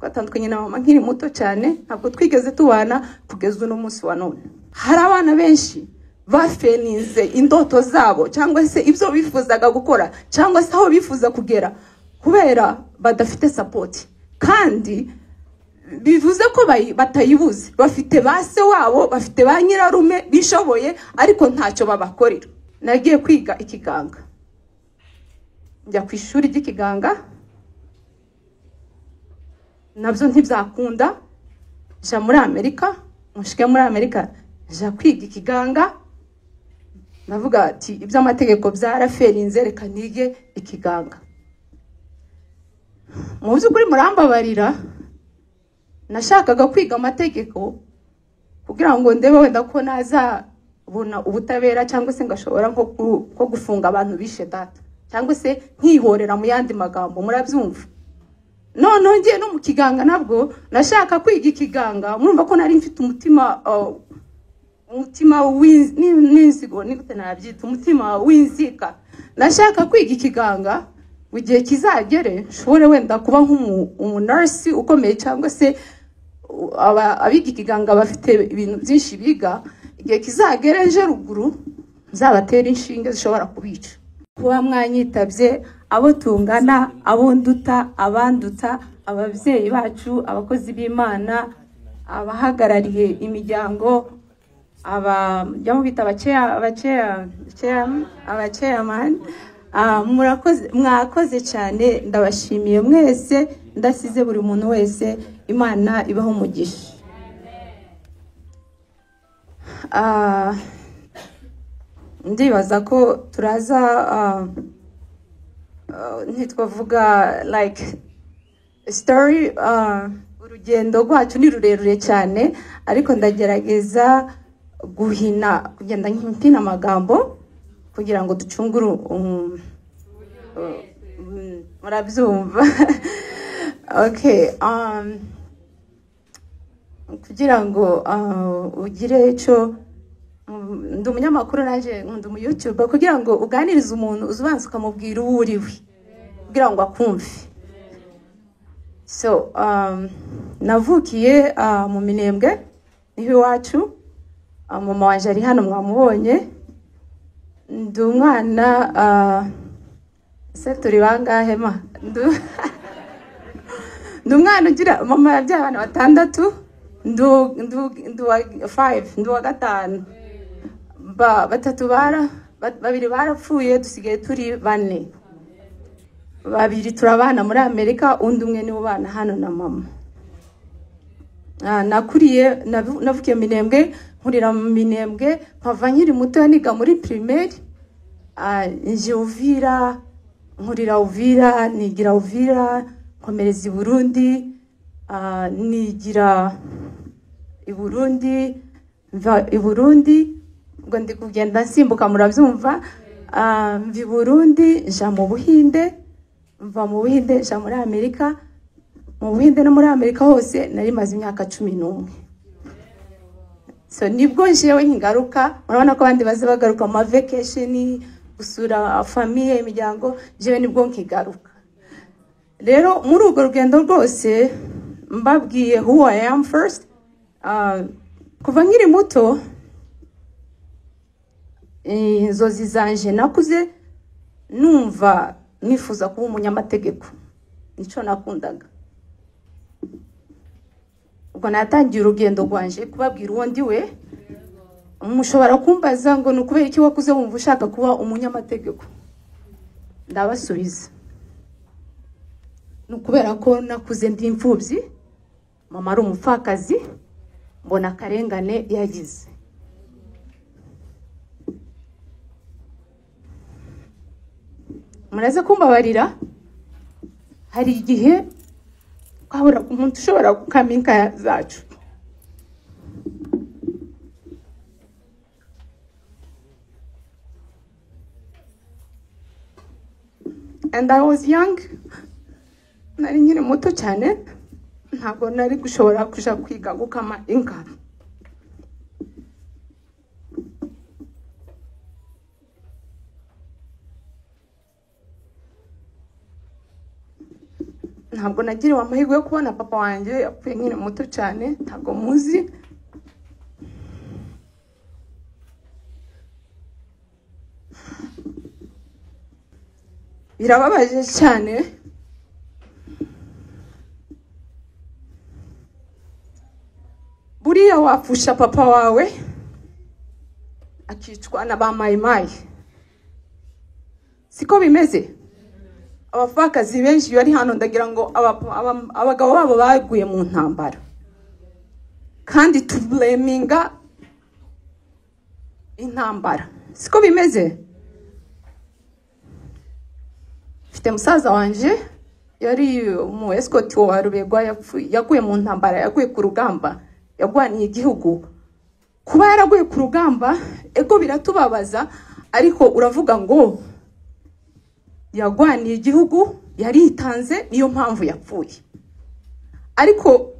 twatandukanye na mama nkiri muto cyane, ntabwo twigeze tubana kugeza uno munsi wa none. Hari abana benshi bafeninze indoto zabo cyangwa se ibyo bifuzaga gukora cyangwa se aho bifuza kugera kubera badafite support, kandi bivuze ko batayibuze. Bafite base wabo, bafite ba nyirarume bishoboye, ariko ntacyo babakorera. Nagiye kwiga ikiganga, njya ku ishuri ry'ikiganga, nabyo ntibyakunda, nja muri Amerika, mushike muri Amerika nja kwiga ikiganga. Navuga ati iby'amategeko byaraferinze, reka nige ikiganga. Mu by'ukuri murambabarira, nashakaga kwiga amategeko kugira ngo ndebe wenda ko nazabona ubutabera cyangwa se ngashobora nko gufunga abantu bishe data, cyangwa se nkihorera mu yandi magambo, murabyumva. None ngiye no mu kiganga nabwo nashaka kwiga ikiganga, murumva ko nari mfite umutima w'inzigo, nigute nabyita, umutima w'inzika. Nashaka kwiga ikiganga igihe kizagere nshobore wenda kuba nk'umunurse ukomeye, cyangwa se abiga ikiganga bafite ibintu byinshi biga, igihe kizagere nje ruguru nzabatera inshinge zishobora kubica. Kuba mwanyitabye, abo tungana, abo nduta, abanduta, ababyeyi bacu, abakozi b'Imana, abahagarariye imiryango, abajya mu bita abachairman, mwakoze cyane, ndabashimiye mwese, ndasize buri muntu wese. Imana ibaho umugisha. Ndibaza ko turaza ntitwavuga like story, urugendo rwacu ni rurerure cyane, ariko ndagerageza kugenda mpina amagambo kugira ngo ducungure murabyumva. Okay, kugira ngo ugire icyo, ndi umunyamakuru naje nkunda mu YouTube, kugira ngo uganirize umuntu uzubanza ukamubwira uwo uriwe kugira ngo akumve. So navukiye mu Minembwe niho iwacu, mama wanje ari hano mwamubonye. Ndi umwana se turi bangahe ma ndi umwana ugira mama yabyaye abana 6, ndu 5, ndu wa 5, batatu babiri barapfuye, dusigaye turi 4. 2 turabana muri Amerika, undi umwe niwe bana hano na mama. Navukiye Minembwe, nkurira mu Minembwe, mpava nkiri muto niga muri primaire, nje Uvira, nkurira Uvira, nigira Uvira, nkomereza i Burundi, nigira i Burundi, mva i Burundi, ubwo ndi kugenda nsimbuka murabyumva. Mva i Burundi nja mu Buhinde, mva mu Buhinde nja muri Amerika. Mu Buhinde no muri Amerika hose nari maze imyaka 11. So nibwo njewe nkigaruka, murabona ko abandi baze bagaruka mu vacation gusura famille, imiryango, jewe nibwo nkigaruka. Rero muri urwo rugendo rwose mbabwiye who I am first. Kuva nkiri muto, inzozi zanje nakuze numva nifuza kuba umunyamategeko, nico nakundaga. Ubwo natangiye urugendo rwanje kubabwira uwo ndiwe. Mushobora kumbaza ngo nukubera iki wakuze wumva ushaka kuba umunyamategeko, ndabasubiza nukubera ko nakuze ndi imfubyi, mama ari umupfakazi, mbona akarengane yagize. Muraze kumbabarira, hari igihe kwabura umuntu ushobora gukaminka zacu. And I was young, nari nkiri muto cyane, ntabwo nari gushobora kuja kwiga gukama inka. ntabwo nagiriwe amahirwe yo kubona papa wanjye yapfuye nkiri muto cyane ntabwo muzi birababaje cyane buriya wapfusha papa wawe akicwa na ba mayimayi siko bimeze abapfakazi benshi bari hano ndagira ngo abagabo babo baguye mu ntambara kandi tubleminga intambara siko bimeze mfite musaza wanje yari mu escort wa Rubegwa yaguye mu ntambara yaguye ku rugamba yagwaniye igihugu kuba yaraguye ku rugamba ego biratubabaza ariko uravuga ngo yagwaniye igihugu yaritanze niyo mpamvu yapfuye ariko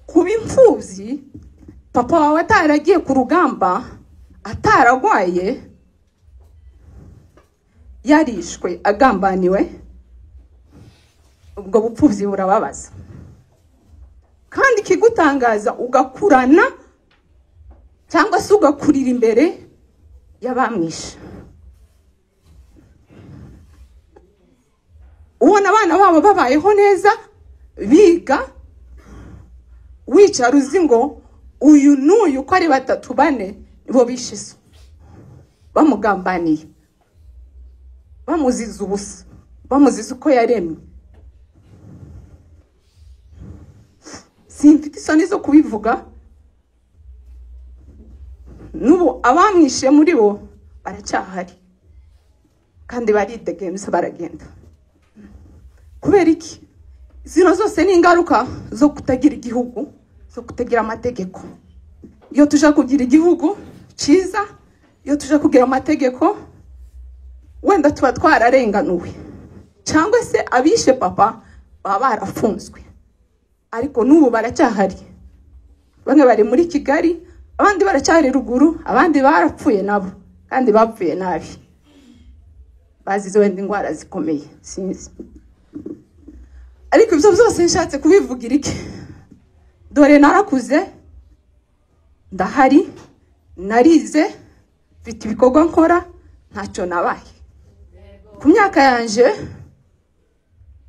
kuba imfubyi papa wawe ataragiye ku rugamba ataragwaye yarishwe agambaniwe ubwo bupfubyi burababaza kandi kigutangaza ugakurana cyangwa se ugakurira imbere y'abamwishe ubona abana babo babayeho neza biga wicara uzi ngo uyu n'uyu uko ari 3 4 nibo bishe so bamugambaniye bamuziza ubusa bamuziza uko yaremye simfite isoni zo kubivuga nubu abamwishe muri bo baracyahari kandi baridegemza baragenda kubera iki zino zose ni ingaruka zo kutagira igihugu zo kutagira amategeko iyo tuje kugira igihugu ciza iyo tuje kugira amategeko wenda tuba twararenganuwe cyangwa se abishe papa baba barafunzwe ariko nubu baracyahari bamwe bari muri Kigali abandi baracyari ruguru abandi barapfuye nabo kandi bapfuye nabi bazize wenda indwara zikomeye sinzi ariko ibyo byose nshatse kubivugira iki dore narakuze ndahari narize mfite ibikorwa nkora ntacyo nabaye ku myaka yanje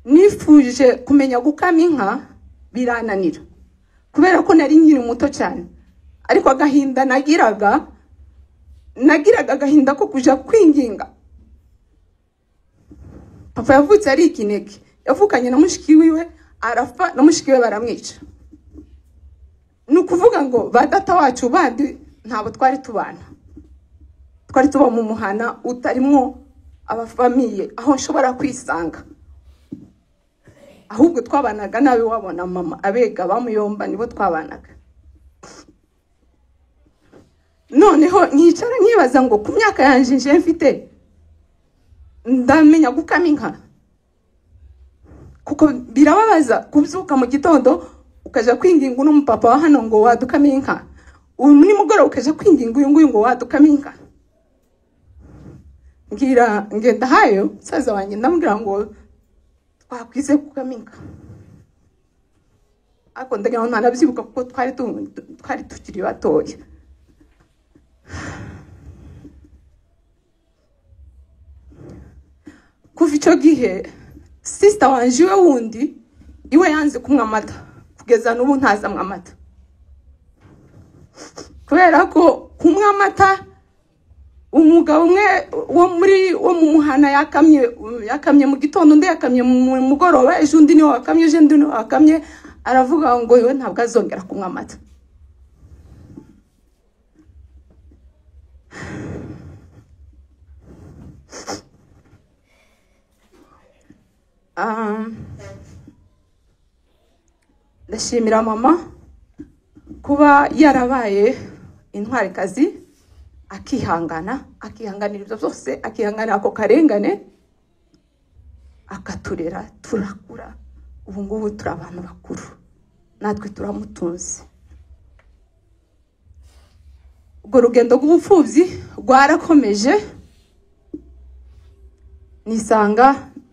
nifuje kumenya gukama inka birananira kubera ko nari nkiri muto cyane ariko agahinda nagiraga agahinda ko kuja kwinginga papa yavutse ari ikinege yavukanye na mushiki wiwe arafa na mushiki we baramwica nukuvuga ngo badata wacu bandi ntabo twari tubana twari tuba mu muhana utarimwo abafamiye aho nshobora kwisanga ahubwo twabanaga nawe wabona mama abega bamuyomba nibo twabanaga noneho nyicara nkibaza ngo ku myaka yanje nje mfite ndamenya gukama inka kuko birababaza kubyuka mu gitondo ukaja kwinginga uno mupapa wa hano ngo wadukama inka uyu nimugoroba ukaja kwinginga uyu nguyu ngo wadukama inka ngira ngenda hayo saza wanjye ndamubwira ngo twakwize gukama inka ako ndagira ngo ntanabyibuka kuko twari tukiri batoya kuva icyo gihe sister wanje we wundi iwe yanze kumwa amata kugeza n'ubu ntazamwa amata kubera ko kumwa amata umugabo umwe wo mu muhana yakamye mu gitondo undi yakamye mu mugoroba ejo undi niwe wakamye ejo undi niwe wakamye aravuga ngo iwe ntabwo azongera kumwa amata ndashimira mama kuba yarabaye intwarikazi akihanganira ibyo byose akihanganira ako karengane akaturera turakura ubu ngubu turi abantu bakuru natwe turamutunze ubwo rugendo rw'ubupfubyi rwarakomeje nisanga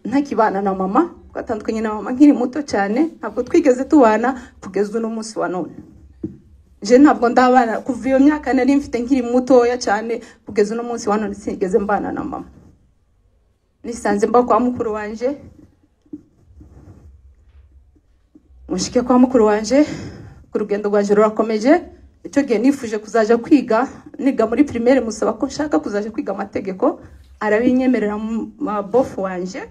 ntakibana na mama twatandukanye na mama nkiri muto cyane, ntabwo twigeze tubana kugeza uno munsi wa none. Je ntabwo ndabana kuva iyo myaka nari mfite nkiri mutoya cyane kugeza uno munsi wa none sinigeze mbana na mama. Nisanze mba kwa mukuru wanje, mushike kwa mukuru wanje, ku rugendo rwanje rurakomeje. Icyo gihe nifuje kuzaja kwiga, niga muri primaire, musaba ko nshaka kuzaja kwiga amategeko, arabinyemerera bofu wanje.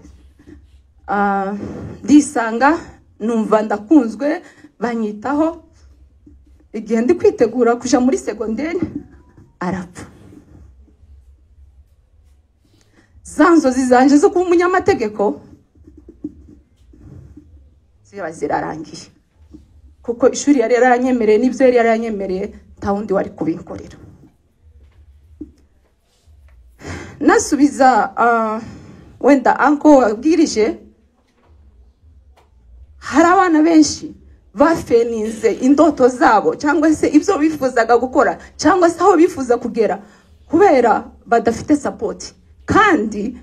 Ndisanga numva ndakunzwe, banyitaho. Igihe ndi kwitegura kuja muri secondaire arapfa. Zanzozi zanje zo kuba umunyamategeko ziba zirarangiye, kuko ishuri yari yaranyemereye n'ibyo yari yaranyemereye nta wundi wari kubinkorera. Nasubiza wenda anko wabwirije, hari abana benshi bafeninze indoto zabo cyangwa se ibyo bifuzaga gukora cyangwa se aho bifuza kugera kubera badafite support, kandi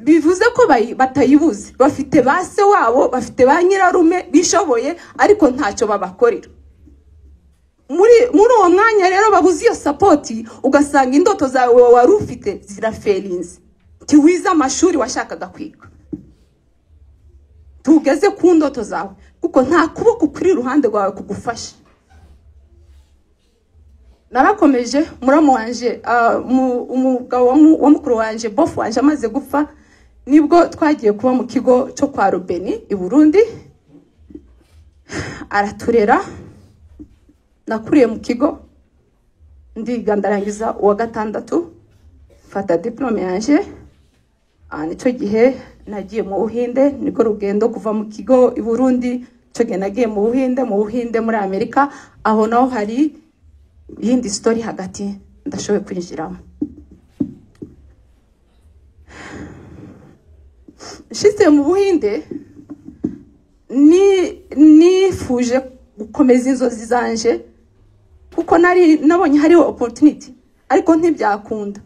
bivuze ko batayibuze. Bafite base wabo, bafite ba nyirarume bishoboye, ariko ntacyo babakorera. Muri uwo mwanya rero babuze iyo support, ugasanga indoto zawe wari ufite ziraferinze. Tiwiza amashuri washakaga kwiga, tugeze ku ndoto zawe, kuko nta kuboko kuri ruhande rwawe kugufasha. Narakomeje, muramu wanje umugabo wa mukuru wanje bofu wanje amaze gupfa, nibwo twagiye kuba mu kigo cyo kwa Rubeni i Burundi. Araturera, nakuriye mu kigo, ndiga ndarangiza uwa gatandatu, fata diplome yanje. Nicyo gihe nagiye mu Buhinde, niko rugendo kuva mu kigo i Burundi. Cyo gihe nagiye mu Buhinde muri Amerika, aho naho hari yindi story hagati ndashoboye kwinjiramo. Shitse mu Buhinde, nifuje gukomeza inzozi zanje, kuko nabonye hariho opportunity, ariko ntibyakunda.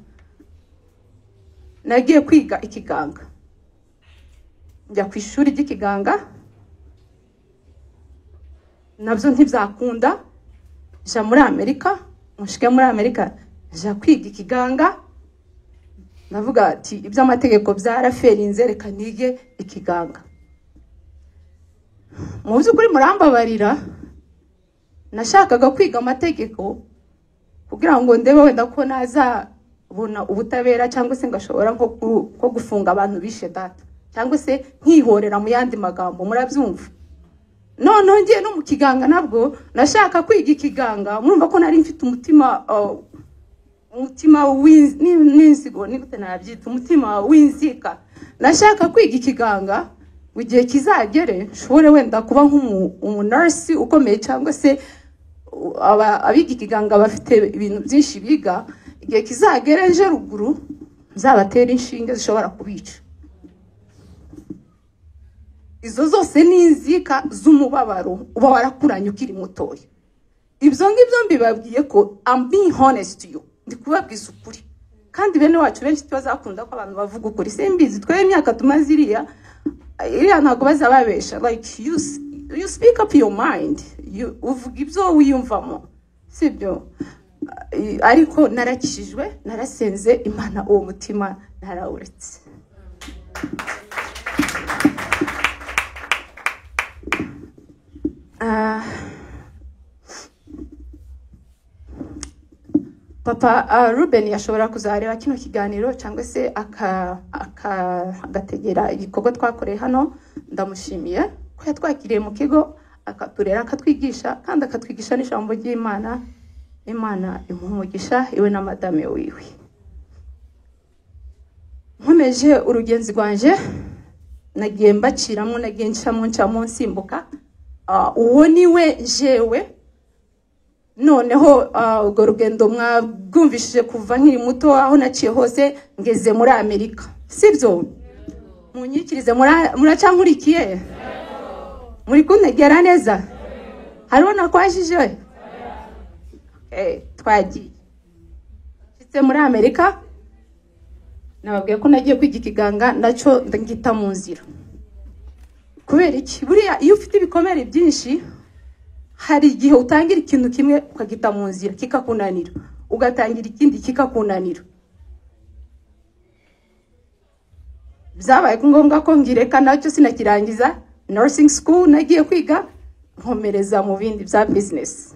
Nagiye kwiga ikiganga, njya ku ishuri ry'ikiganga, nabyo ntibyakunda. Ja muri Amerika, mushike muri Amerika, ja kwiga ikiganga. Navuga ati iby'amategeko byaraferinze, reka nige ikiganga. Mu by'ukuri murambabarira, nashakaga kwiga amategeko kugira ngo ndebe wenda ko nazabona ubutabera, cyangwa se ngashobora nko gufunga abantu bishe data, cyangwa se nkihorera mu yandi magambo, murabyumva. None ngiye no mu kiganga nabwo nashaka kwiga ikiganga. Murumva ko nari mfite umutima w'inzigo, ni gute nabyita, umutima w'inzika. Nashaka kwiga ikiganga igihe kizagere nshobore wenda kuba nk'umunurse ukomeye, cyangwa se abiga ikiganga bafite ibintu byinshi biga. Igihe kizagere nje ruguru nzabatera inshinge zishobora kubica. Izo zose ni inzika z'umubabaro uba warakuranye ukiri mutoya. Ibyo ngibyo mbibabwiye ko I'm being honest to you, ndi kubabwiza ukuri. Kandi bene wacu benshi bazakunda ko abantu bavuga ukuri. Simbizi twe imyaka tumaze iriya ntago bazababesha. Like you speak up your mind, uvuga ibyo wiyumvamo, sibyo? Ariko narakishijwe, narasenze Imana, uwo mutima narawuretse. Papa Ruben yashobora kuzareba kino kiganiro, cyangwa se agategera igikorwa twakoreye hano. Ndamushimiye ko yatwakiriye mu kigo, akaturera, akatwigisha, kandi akatwigisha n'ijambo ry'Imana. Imana imuhumugisha iwe na madame wiwe. Nkomeje urugenzi rwanje, nagiye mbaciramo, nagiye ncamo nsimbuka. Uwo niwe jewe. Noneho urwo rugendo mwabwumvishije kuva nkiri muto, aho naciye hose ngeze muri Amerika, sibyo? Munyikirize, muracankurikiye? Muri kuntegera neza? Hariho nakwashije? Twagiye. Nshitse muri Amerika, nababwiye ko nagiye kwiga ikiganga, ndacyo ngita mu nzira. kubera iki buriya iyo ufite ibikomere byinshi hari igihe utangira ikintu kimwe ukagita mu nzira kikakunanira ugatangira ikindi kikakunanira. Byabaye ngombwa ko ngireka nacyo sinakirangiza nursing school nagiye kwiga nkomereza mu bindi bya business.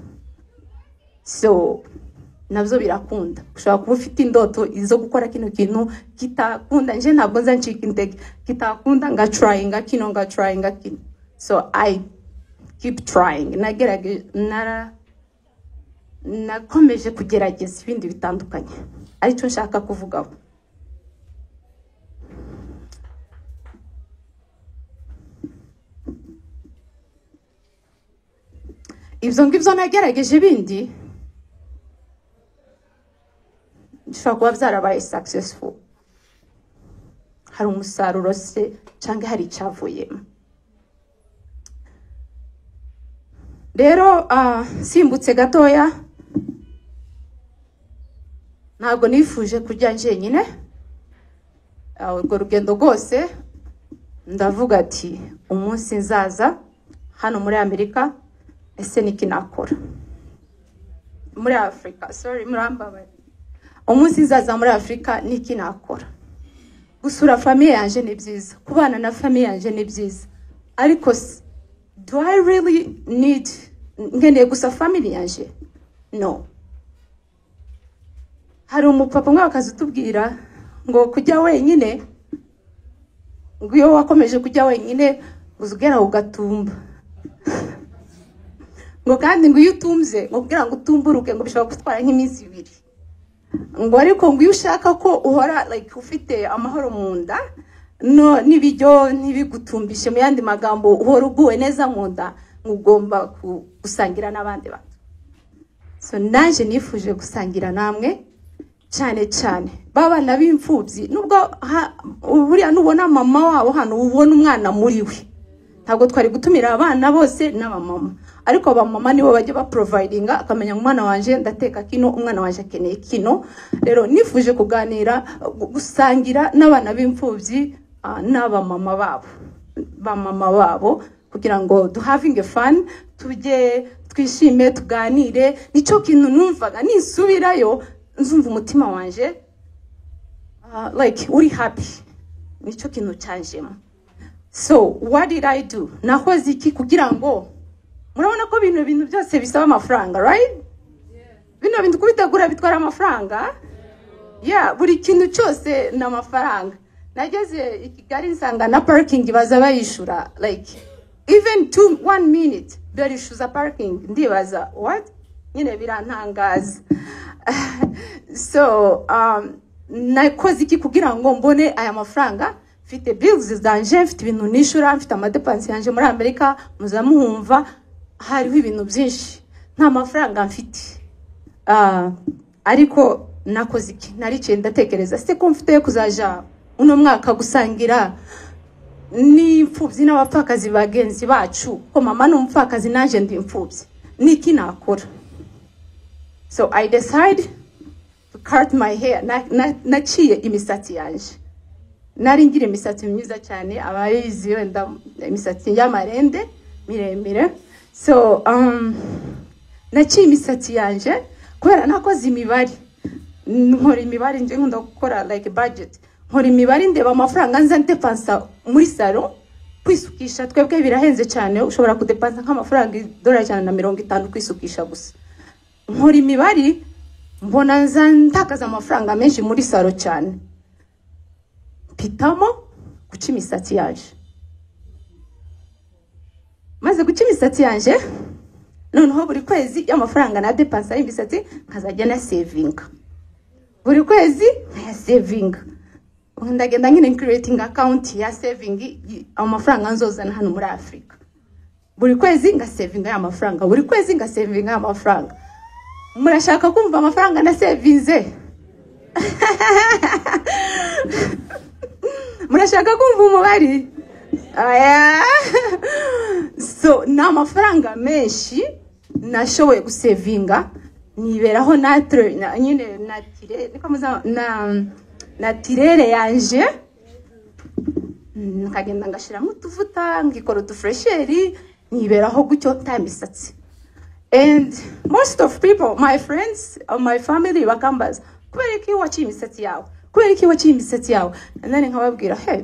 So nabyo birakunda ushobora kuba ufite indoto izo gukora kino kintu kitakunda nje ntabwo nzancika intege kitakunda nga tryinga kino. So I keep trying nakomeje kugerageza ibindi bitandukanye aricyo nshaka kuvugaho. Ibyo ngibyo nagerageje bindi bishobora kuba byarabaye successful, hari umusaruro se cyangwa hari icyavuyemo. Rero simbutse gatoya ntabwo nifuje kujya njyenyine urwo rugendo rwose ndavuga ati umunsi nzaza hano muri Amerika ese niki nakora muri Afrika, murambabarira, umunsi nzaza muri Afrika niki nakora. Gusura famille yanje ni byiza, kubana na famille yanje ni byiza, ariko do I really need nkeneye gusa family yanje? No. Hari umupapa umwe akazitubwira ngo kujya wenyine, ngo iyo wakomeje kujya wenyine uzugera ugatumba, ngo kandi ngo iyo utumze ngo kugira ngo utumburuke ngo bishobora gutwara nk'iminsi 2, ngo ariko ngo iyo ushaka ko uhora like ufite amahoro mu nda no nibijyo ntibigutumbishe, mu yandi magambo uhora uguwe neza mu nda, ngugomba gusangira n'abandi bantu. So naje nifuje gusangira namwe cyane cyane babana b'imfubyi, nubwo buriya nubona mama wabo hano ubona umwana muri we, ntabwo twari gutumira abana bose n'abamama, ariko abamama nibo bajya ba providinga akamenya umwana wanje ndateka kino, umwana wanje akeneye kino. Rero nifuje kuganira gusangira n'abana b'imfubyi n'abamama babo, bamama babo, kugira ngo do having a fun, tujye twishime tuganire. Nicyo kintu numvaga nisubirayo nzumva umutima wanje like uri happy, nicyo kintu cyanjemo. So what did I do? Nakoze iki kugira ngo, murabona ko bintu byose bisaba amafaranga, right? Bino bintu kubitegura bitwara amafaranga. Yeah, buri kintu cyose na amafaranga. Nageze i Kigali nsanga na parking baza bayishura, like even 1 minute barishuza parking, ndibaza what? Nyine birantangaza. So nakoze iki kugira ngo mbone aya mafaranga? Mfite bills zanje, mfite ibintu nishura, mfite amadepansi yanje muri Amerika, muzamuhumva hariho ibintu byinshi, nta mafaranga mfite. Ariko nakoze iki? Narice ndatekereza se ko mfite kuzaja uno mwaka gusangira ni imfubyi n'abapfakazi bagenzi bacu, ko mama n'umupfakazi nanje ndi imfubyi, niki nakora? So I decided to cut my hair. Naciye imisatsi yanje, nari ngira imisatsi myiza cyane, abayizi wenda imisatsi y'amarende miremire. So naciye imisatsi yanje kubera nakoze imibare, nkora imibare nje nkunda gukora like budget, nkora imibare ndeba amafaranga nza ndepansa muri salon. Kwisukisha twebwe birahenze cyane, ushobora kudepansa nk'amafaranga $150 kwisukisha gusa. Nkora imibare mbona nza ntakaza amafaranga menshi muri salon cyane, pitamo guca imisatsi yanje. Maze guca imisatsi yanje, noneho buri kwezi y'amafaranga na depansa y'imisatsi nkazajya na saving, buri kwezi ya saving. Ndagenda nyine creating account ya saving amafaranga nzozana hano muri Afrika. Buri kwezi nga saving ya amafaranga, buri kwezi nga saving ya amafaranga. Murashaka kumva amafaranga na savinze? Murashaka kumva umubari? So na amafaranga menshi nashoboye gusavinga, niberaho nyine natirere yanje nkagenda ngashiramo utuvuta ngikora udufresheri niberaho gutyo nta misatsi. And most of people, my friends or my family bakambaza kubera iki waciye imisatsi yawe, kubera iki waciye imisatsi yawe, and then nkababwira hey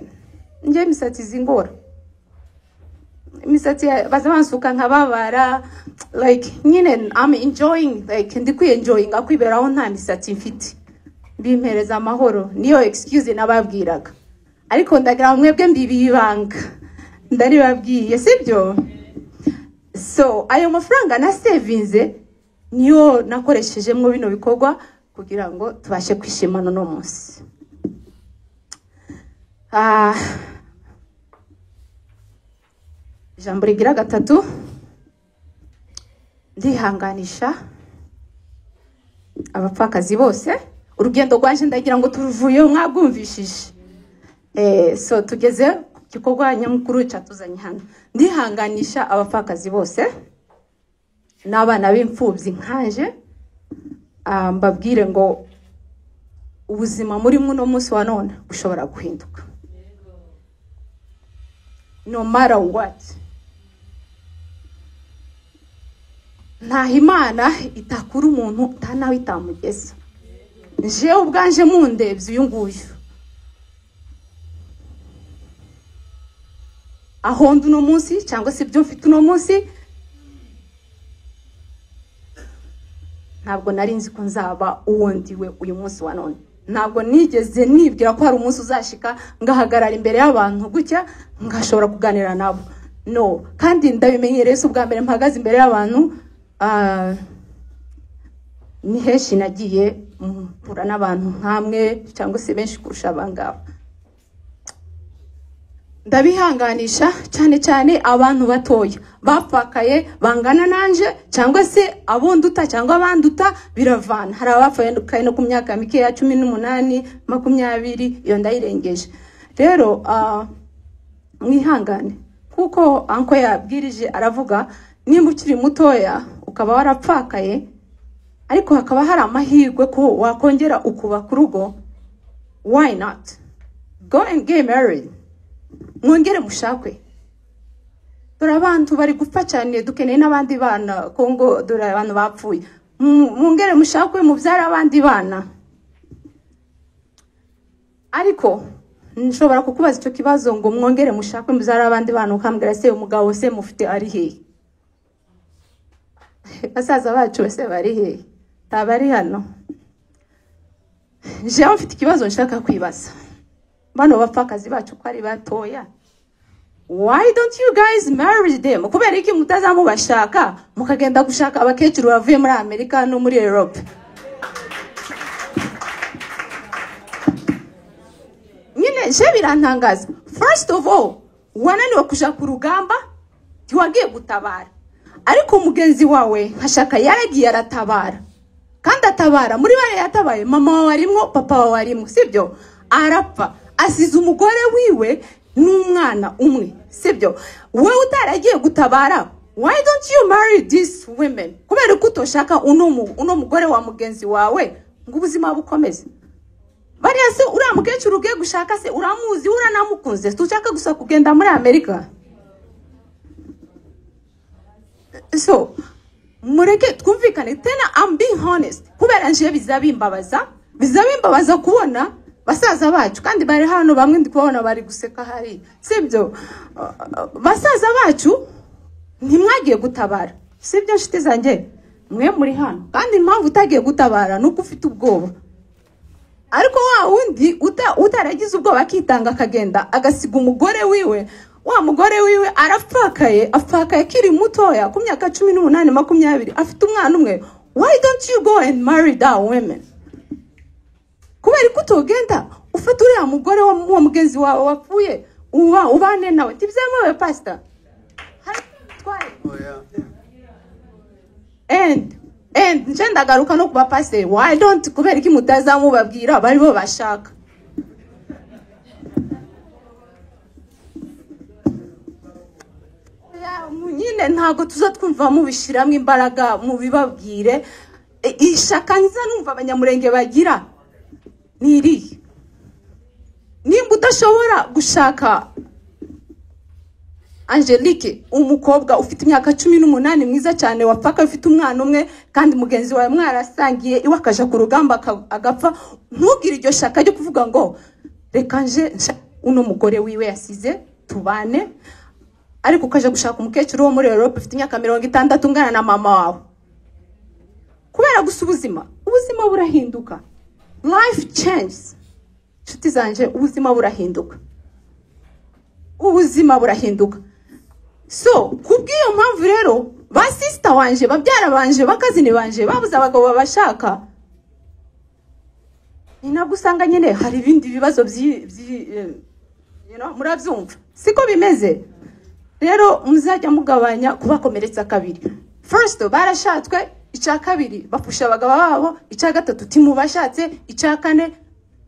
nje imisatsi zingora, imisatsi bazabansuka nkababara like nyine I'm enjoying, like ndikuye enjoying akwiberaho nta misatsi mfite bimpereza amahoro, niyo excuse nababwiraga. Ariko ndagira mwebwe mbibibanga ndaribabwiye sibyo. So ayo mafaranga na savinze niyo nakoresheje mu bino bikorwa kugira ngo tubashe kwishimana no munsi. Jambo rigira gatatu, ndihanganisha abapfakazi bose. Urugendo rwanje ndagira ngo turuvuye mwabwumvishije. So tugeze ku gikorwa nyamukuru cyatuzanye hano. Ndihanganisha abapfakazi bose n'abana b'imfubyi nkanje. Mbabwire ngo ubuzima muri muno munsi wa none bushobora guhinduka. No matter what. Nta Imana itakura umuntu ntanawe itamugeza. Nje ubwanje mundebye uyu nguyu. Aho ndi no munsi cyangwa se ibyo mfite no munsi ntabwo nari nzi ko nzaba uwo ndiwe uyu munsi wa none. Ntabwo nigeze nibwira ko hari umunsi uzashika ngahagarara imbere y'abantu gutya ngashobora kuganira nabo. No, kandi ndabimenyereye ubwa mbere mpagaze imbere y'abantu. Ni heshi nagiye mpura n'abantu nkamwe cyangwa se benshi kurusha abangaba. Ndabihanganisha cyane cyane abantu batoya bapfakaye bangana nanje cyangwa se abonduta cyangwa abanduta biravana. Hari abapfaye no ku myaka mike ya 18 20 iyo ndayirengeje. Rero mwihangane kuko anko yabwirije aravuga nimba ukiri mutoya ukaba warapfakaye ariko hakaba hari amahirwe ko wakongera ukuba ku rugo, why not go and get married? Mwongere mushakwe. Dore abantu bari gupfa cyane, dukeneye n'abandi bana. Kongo dore abantu bapfuye. Mwongere mushakwe mubyara abandi bana. Ariko nshobora kukubaza icyo kibazo ngo mwongere mushakwe mubyara abandi bana ukambwira se umugabo se mufite ari he? Basaza bacu bese bari he? Tabari hano. Je mfite ikibazo nshaka kwibaza. Bano bapfakazi bacu ko ari batoya. Why don't you guys marry them? Kubera iki mutazamu bashaka mukagenda gushaka abakecuru bavuye muri Amerika no muri Europe? Nyine je birantangaza. First of all, wananiwe kuja ku rugamba tiwagiye gutabara. Ariko mugenzi wawe nkashaka yaragiye aratabara. Kandi atabara muri bare yatabaye mama wawe arimo papa wawe arimo sibyo? Arapfa asize umugore wiwe n'umwana umwe sibyo? Wewe utaragiye gutabara, why don't you marry these women? Kubera ko utoshaka uno mugore wa mugenzi wawe ngo ubuzima bukomeze. Bariya se uramukecuru ugiye gushaka se uramuzi uranamukunze tushaka gusa kugenda muri Amerika? So mureke twumvikane tena, I'm being honest. Kubera nje bizabimbabaza kubona basaza bacu kandi bari hano bamwe ndi kubona bari guseka hari sibyo? Basaza bacu ntimwagiye gutabara sibyo nshuti zanjye? Mwe muri hano kandi impamvu utagiye gutabara nuko ufite ubwoba. Ariko wa wundi utaragize ubwoba akitanga akagenda agasiga umugore wiwe, wa mugore wiwe arapfakaye kiri mutoya ku myaka 18 20 afite umwana umwe. Why don't you go and marry that woman? Kubera ko utogenda ufata uriya mugore wa mugenzi wawe wapfuye ubane nawe tibyemewe pastor? And njenda garuka no kuba pastor. Why don't kubera ki mutazamu babwira bari bo bashaka? Nyine ntago tuzatwumva mubishiramwe imbaraga mubibabwire. Ishaka nza numva abanyamurenge bagira niri nimba udashobora gushaka Angelique umukobwa ufite imyaka 18 mwiza cyane wapfaka ufite umwana umwe kandi mugenzi wawe mwarasangiye iwe akaja ku rugamba agapfa, ntugire iryo shaka ryo kuvuga ngo reka nje uno mugore wiwe yasize tubane, ariko ukaje gushaka umukecuru wo muri Europe ufite imyaka 60 ungana na mama wawe. Kubera gusa ubuzima burahinduka, life changes. Nshuti zanje, ubuzima burahinduka, so kubwiyo mpamvu rero ba sister wanje, babyara banje, bakazini banje babuze abagabo babashaka, ninagusanga nyene hari ibindi bibazo murabyumva siko bimeze. Rero muzajya mugabanya kubakomeretsa kabiri. First barashatswe, icya kabiri bapfusha abagabo babo, icya gatatu timubashatse, icya kane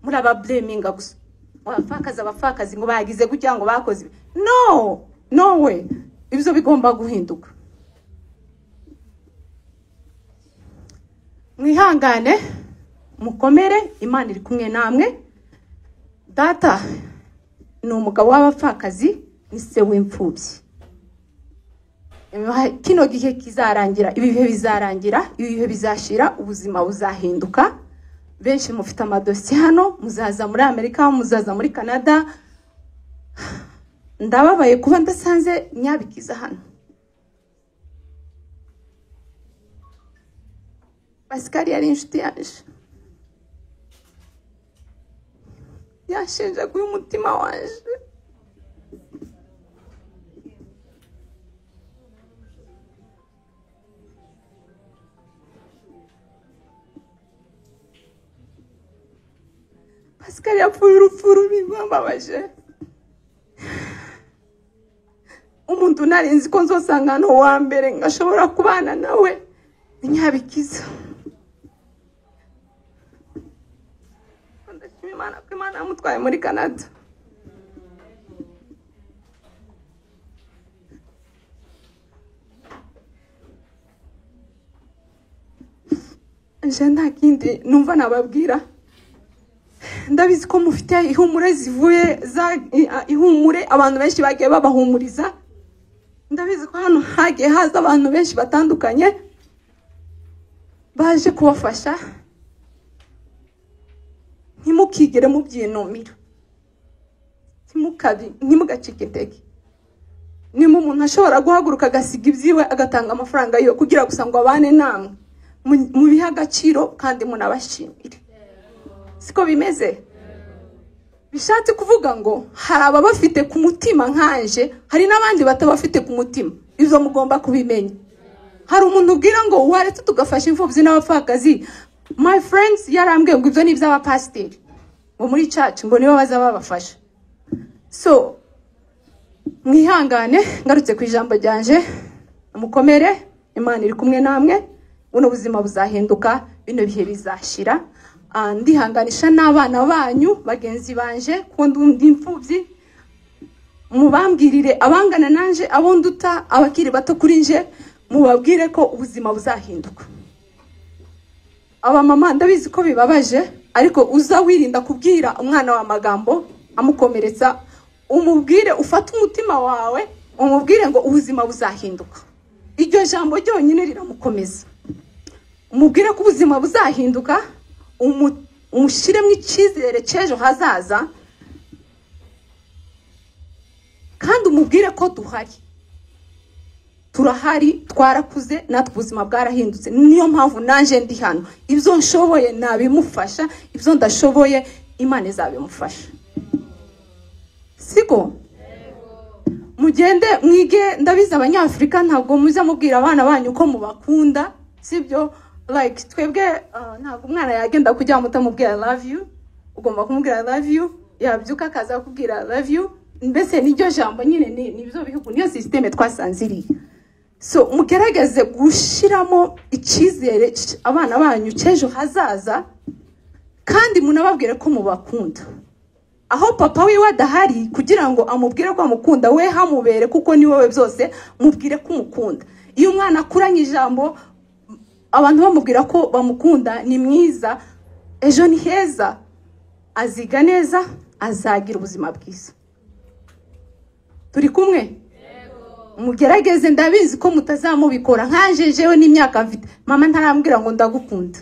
muraba blaminga gusa. Abapfakazi ngo bagize gutya ngo bakoze. No way. Ibyo bigomba guhinduka. Mwihangane, mukomere, Imana iri kumwe namwe. Data ni umugabo w'abapfakazi, ni se w'imfubyi. Kino gihe kizarangira, ibihe bizarangira, ibihe bizashira, ubuzima buzahinduka. Benshi mufite amadosiye hano, muzaza muri Amerika, muzaza muri Canada. Ndababaye kuba ndasanze Nyabikiza hano. Pascal yari inshuti yaje, yashenjaguye umutima waje. Pascal yapfuye urupfu rubi rwambabaje. Umuntu narinzi ko nzosanga no wa mbere ngashobora kubana nawe Nyabikiza. Ndashimira Imana amutwaye muri Canada. Nta kindi numva nababwira. Ndabizi ko mufite ihumure zivuye ihumure abantu benshi bagiye babahumuriza. Ndabizi ko hano hagiye haza abantu benshi batandukanye baje kubafasha. Ntimukigere mu byinumira, ntimugacike intege. Nimba umuntu ashobora guhaguruka agasiga ibyiwe agatanga amafaranga yo kugira gusa ngo abane namwe, mu biha agaciro kandi munabashimire. Siko bimeze. Bishatse kuvuga ngo hari ababafite ku mutima nkanje, hari n'abandi batabafite ku mutima. Ibyo mugomba kubimenya. Hari umuntu ubwira ngo waretse tugafasha imfubyi n'abapfakazi. My friends yarambwiye ngo ibyo ni iby'abapasiteri ngo muri church ngo nibo baza babafasha. So mwihangane, ngarutse ku ijambo ryanje, mukomere, Imana iri kumwe namwe, buno buzima buzahinduka, bino bihe bizashira. Ndihanganisha n'abana banyu bagenzi banje ko ndi imfubyi, mubambwirire abangana nanje, abo nduta, abakiri bato kuri nje, mubabwire ko ubuzima buzahinduka. Aba mama ndabizi ko bibabaje, ariko uza wirinda kubwira umwana wa magambo amukomeretsa, umubwire ufata umutima wawe, umubwire ngo ubuzima buzahinduka. Iryo jambo ryonyine riramukomeza. Umubwire ko ubuzima buzahinduka, umushiremo icyizere cy'ejo hazaza, kandi umubwire ko duhari. Turahari, twarakuze, natwe ubuzima bwarahindutse. Niyo mpamvu nanje ndi hano. Ibyo nshoboye nabimufasha, ibyo ndashoboye Imana izabimufasha. Siko mugende mwige. Ndabiza Abanyafrika ntabwo muza mubwira abana banyu ko mubakunda, sibyo? Like twebwe ntabwo umwana yagenda kujya mutamubwira I love you, ugomba kumubwira I love you, yabyuka akaza kubwira I love you. Mbese niryo jambo nyine, nibyo bihugu, niyo systeme twasanziriye. So mugerageze gushiramo icyizere abana banyu cy'ejo hazaza, kandi munababwire ko mubakunda. Aho papa wiwe adahari kugira ngo amubwire ko amukunda, we hamubere kuko ni wowe byose, mubwire ko umukunda. Iyo umwana akuranye ijambo, abantu bamubwira ko bamukunda, ni mwiza, ejo ni heza, aziga neza, azagira ubuzima bwiza. Turi kumwe? Mugerageze, ndabizi ko mutazamubikora nkanje jewe n'imyaka mfite mama ntarambwira ngo ndagukunda.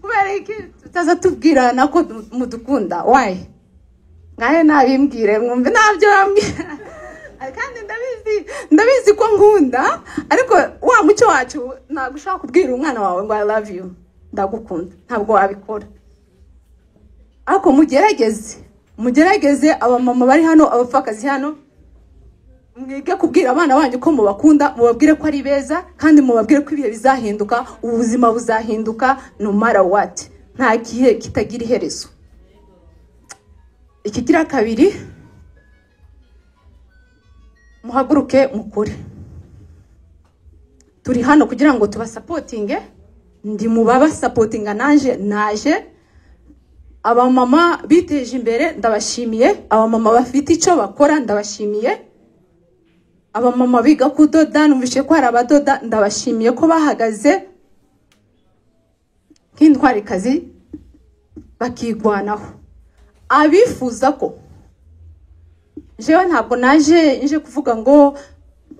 Kubera iki tutaza tubwirana ko mudukunda? Why? Ngaye nabimbwire mwumve nabyo bambwira. Kandi ndabizi ko nkunda, ariko wa mucyo wacu nagushaka kubwira umwana wawe ngo I love you, ndagukunda, ntabwo wabikora. Ariko mugerageze abamama bari hano, abapfakazi hano, mwige kubwira abana banyu ko mubakunda, mubabwire ko ari beza, kandi mubabwire ko ibihe bizahinduka, ubuzima buzahinduka no matter what. Nta gihe kitagira iherezo. Ikigira kabiri, muhaguruke mukuri. Turi hano kugira ngo tubasapotinge, ndi mubaba supportinga naje. Abamama biteje imbere ndabashimiye, abamama bafite icyo bakora ndabashimiye, abamama biga kudoda numvishe ko hari abadoda ndabashimiye ko bahagaze nk'intwarikazi bakigwanaho. Abifuza ko jewe ntabwo nje kuvuga ngo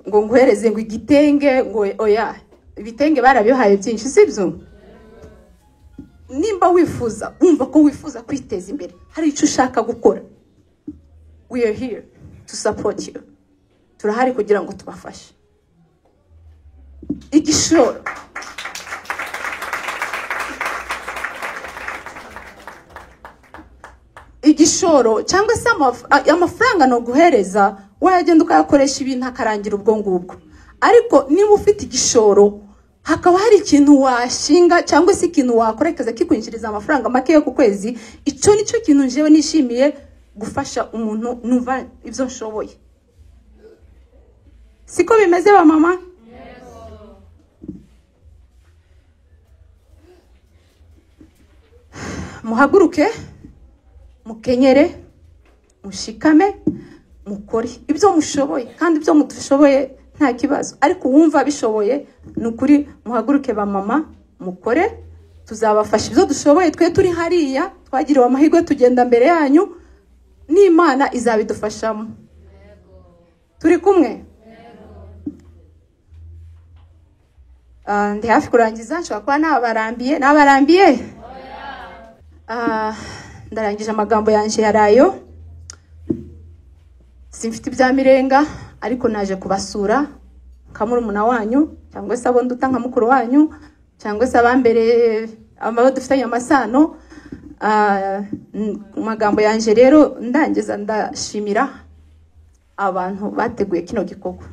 nguhereze ngo igitenge, ngo oya, ibitenge barabihaye byinshi sibyo. Nimba wifuza, umva ko wifuza kwiteza imbere, hari icyo ushaka gukora, we are here to support you. Turahari kugira ngo tubafashe. Igishoro cyangwa se amafaranga no guhereza, wagenda ukayakoresha ibintu akarangira ubwo ngubwo. Ariko niba ufite igishoro, hakaba hari ikintu washinga cyangwa se ikintu wakora kaza kikwinjiriza amafaranga make yo ku kwezi, icyo nicyo kintu njewe nishimiye gufasha umuntu numva ibyo nshoboye. Siko bimeze ba mama? Muhaguruke, mukenyere, mushikame, mukore ibyo mushoboye, kandi ibyo mutushoboye nta kibazo, ariko wumva bishoboye nukuri muhaguruke ba mama mukore. Tuzabafasha ibyo dushoboye, twe turi hariya twagiriwe amahirwe tugenda mbere yanyu, n'Imana izabidufashamo. Turi kumwe? Ndi hafi kurangiza, nshobora kuba nabarambiye. Ndarangije amagambo yanje yarayo, simfite ibya mirenga, ariko naje kubasura kamurumuna wanyu, cyangwa se abo nduta nka mukuru wanyu, cyangwa se abambere amabo dufitanye amasano. Magambo yanje rero ndangiza ndashimira abantu bateguye kino gikorwa.